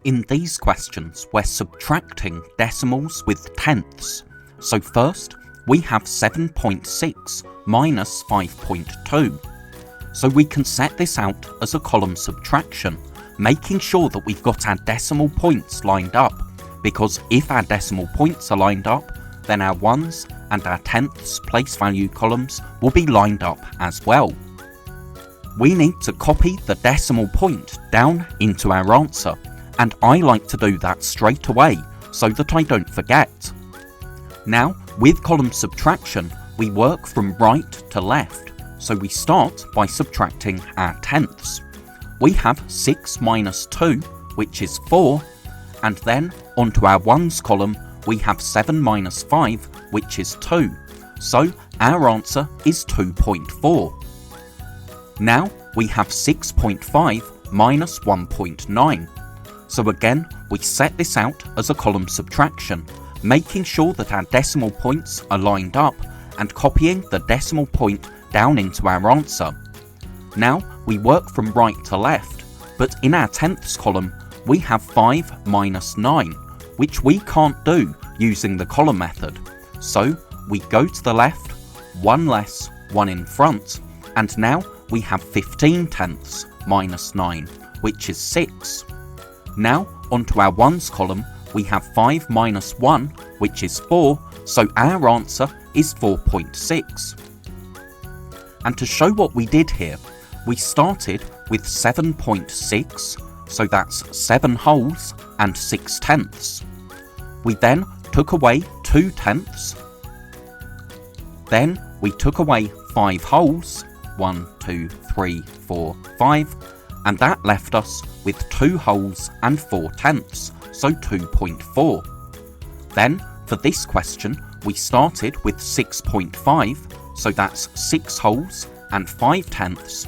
In these questions, we're subtracting decimals with tenths. So first, we have 7.6 minus 5.2. So we can set this out as a column subtraction, making sure that we've got our decimal points lined up, because if our decimal points are lined up, then our ones and our tenths place value columns will be lined up as well. We need to copy the decimal point down into our answer, and I like to do that straight away so that I don't forget. Now, with column subtraction, we work from right to left, so we start by subtracting our tenths. We have 6 minus 2, which is 4, and then onto our ones column we have 7 minus 5, which is 2, so our answer is 2.4. Now we have 6.5 minus 1.9. So again, we set this out as a column subtraction, making sure that our decimal points are lined up and copying the decimal point down into our answer. Now we work from right to left, but in our tenths column we have 5 minus 9, which we can't do using the column method. So we go to the left, 1 less, 1 in front, and now we have 15 tenths minus 9, which is 6. Now onto our ones column we have 5 minus 1, which is 4, so our answer is 4.6. And to show what we did here, we started with 7.6, so that's 7 wholes and 6 tenths. We then took away 2 tenths, then we took away 5 wholes, 1, 2, 3, 4, 5, and that left us with 2 wholes and 4 tenths, so 2.4. Then, for this question, we started with 6.5, so that's 6 wholes and 5 tenths.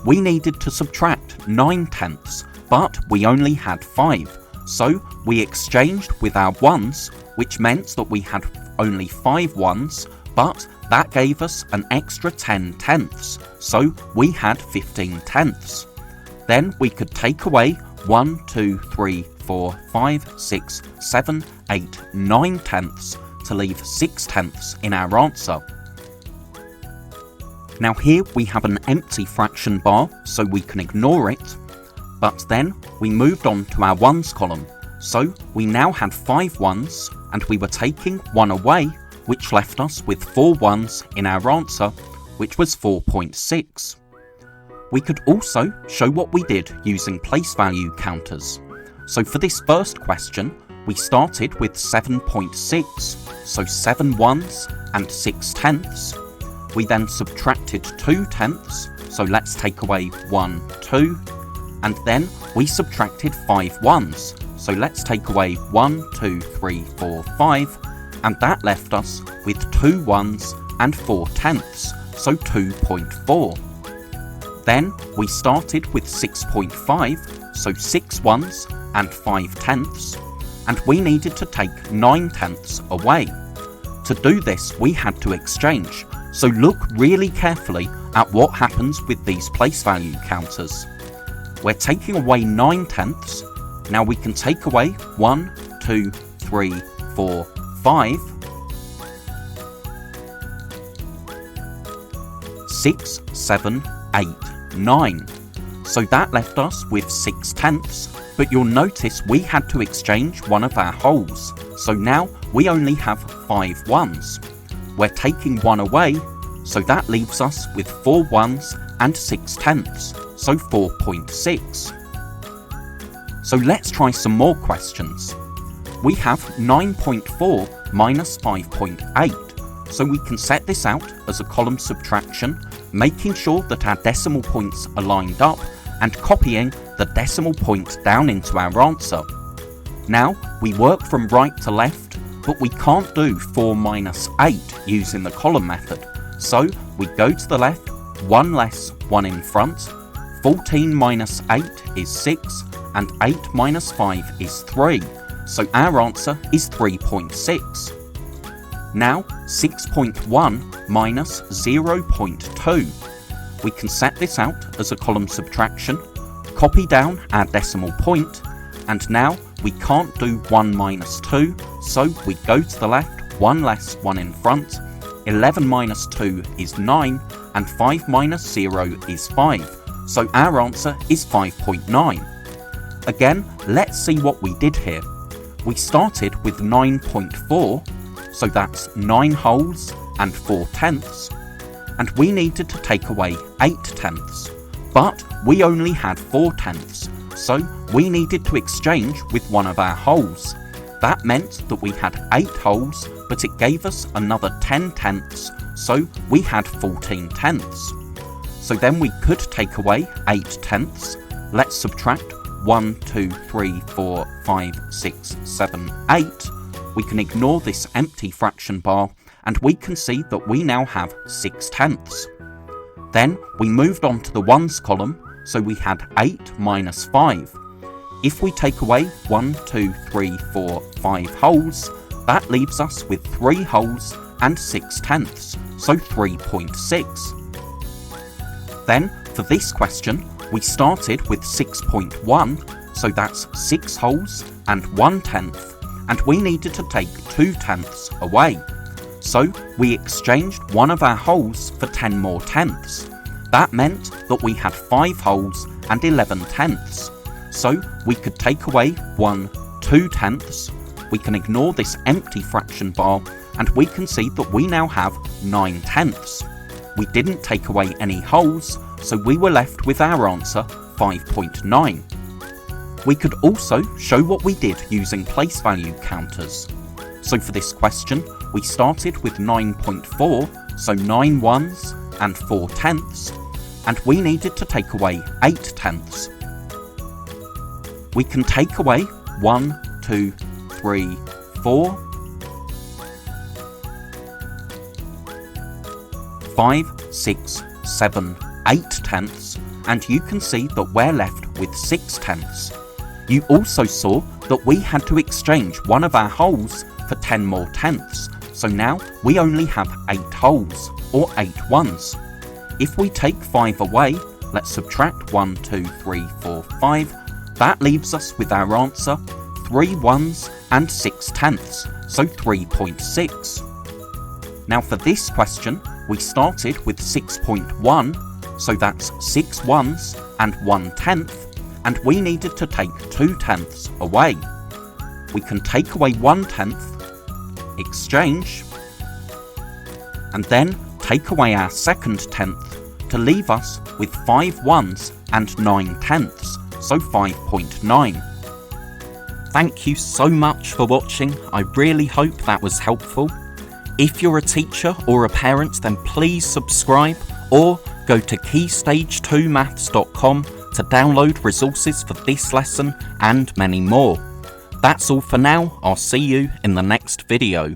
We needed to subtract 9 tenths, but we only had 5, so we exchanged with our ones, which meant that we had only 5 ones, but that gave us an extra 10 tenths, so we had 15 tenths. Then we could take away 1, 2, 3, 4, 5, 6, 7, 8, 9 tenths to leave 6 tenths in our answer. Now here we have an empty fraction bar, so we can ignore it, but then we moved on to our ones column, so we now had 5 ones and we were taking 1 away, which left us with 4 ones in our answer, which was 4.6. We could also show what we did using place value counters. So for this first question, we started with 7.6, so 7 ones and 6 tenths. We then subtracted 2 tenths, so let's take away 1, 2, and then we subtracted 5 ones, so let's take away 1, 2, 3, 4, 5, and that left us with 2 ones and 4 tenths, so 2.4. Then we started with 6.5, so 6 ones and 5 tenths, and we needed to take 9 tenths away. To do this, we had to exchange, so look really carefully at what happens with these place value counters. We're taking away 9 tenths, now we can take away 1, 2, 3, 4, 5, 6, 7, 8, 9. So that left us with 6 tenths, but you'll notice we had to exchange one of our wholes, so now we only have 5 ones. We're taking 1 away, so that leaves us with 4 ones and 6 tenths, so 4.6. So let's try some more questions. We have 9.4 minus 5.8, so we can set this out as a column subtraction, making sure that our decimal points are lined up and copying the decimal point down into our answer. Now we work from right to left, but we can't do 4 minus 8 using the column method, so we go to the left, 1 less, 1 in front, 14 minus 8 is 6, and 8 minus 5 is 3, so our answer is 3.6. Now 6.1 minus 0.2. We can set this out as a column subtraction, copy down our decimal point, And now we can't do 1 minus 2, so we go to the left, 1 less, 1 in front. 11 minus 2 is 9, and 5 minus 0 is 5, so our answer is 5.9. Again, let's see what we did here. We started with 9.4, so that's 9 wholes and 4 tenths, and we needed to take away 8 tenths, but we only had 4 tenths, so we needed to exchange with one of our wholes. That meant that we had 8 wholes, but it gave us another 10 tenths, so we had 14 tenths. So then we could take away 8 tenths. Let's subtract 1, 2, 3, 4, 5, 6, 7, 8. We can ignore this empty fraction bar, and we can see that we now have 6 tenths. Then we moved on to the ones column, so we had 8 minus 5. If we take away 1, 2, 3, 4, 5 wholes, that leaves us with 3 wholes and 6 tenths, so 3.6. Then, for this question, we started with 6.1, so that's 6 wholes and 1 tenth, and we needed to take 2 tenths away. So we exchanged one of our wholes for 10 more tenths. That meant that we had 5 wholes and 11 tenths. So we could take away 1, 2 tenths. We can ignore this empty fraction bar, and we can see that we now have 9 tenths. We didn't take away any wholes, so we were left with our answer 5.9. We could also show what we did using place value counters. So for this question, we started with 9.4, so 9 ones and 4 tenths, and we needed to take away 8 tenths. We can take away 1, 2, 3, 4, 5, 6, 7, 8 tenths, and you can see that we're left with 6 tenths. You also saw that we had to exchange one of our wholes for 10 more tenths, so now we only have 8 wholes, or 8 ones. If we take 5 away, let's subtract 1, 2, 3, 4, 5, that leaves us with our answer 3 ones and 6 tenths, so 3.6. Now for this question, we started with 6.1, so that's 6 ones and 1 tenth, and we needed to take 2 tenths away. We can take away 1 tenth, exchange, and then take away our second tenth to leave us with 5 ones and 9 tenths, so 5.9. Thank you so much for watching. I really hope that was helpful. If you're a teacher or a parent, then please subscribe or go to keystage2maths.com to download resources for this lesson and many more. That's all for now. I'll see you in the next video.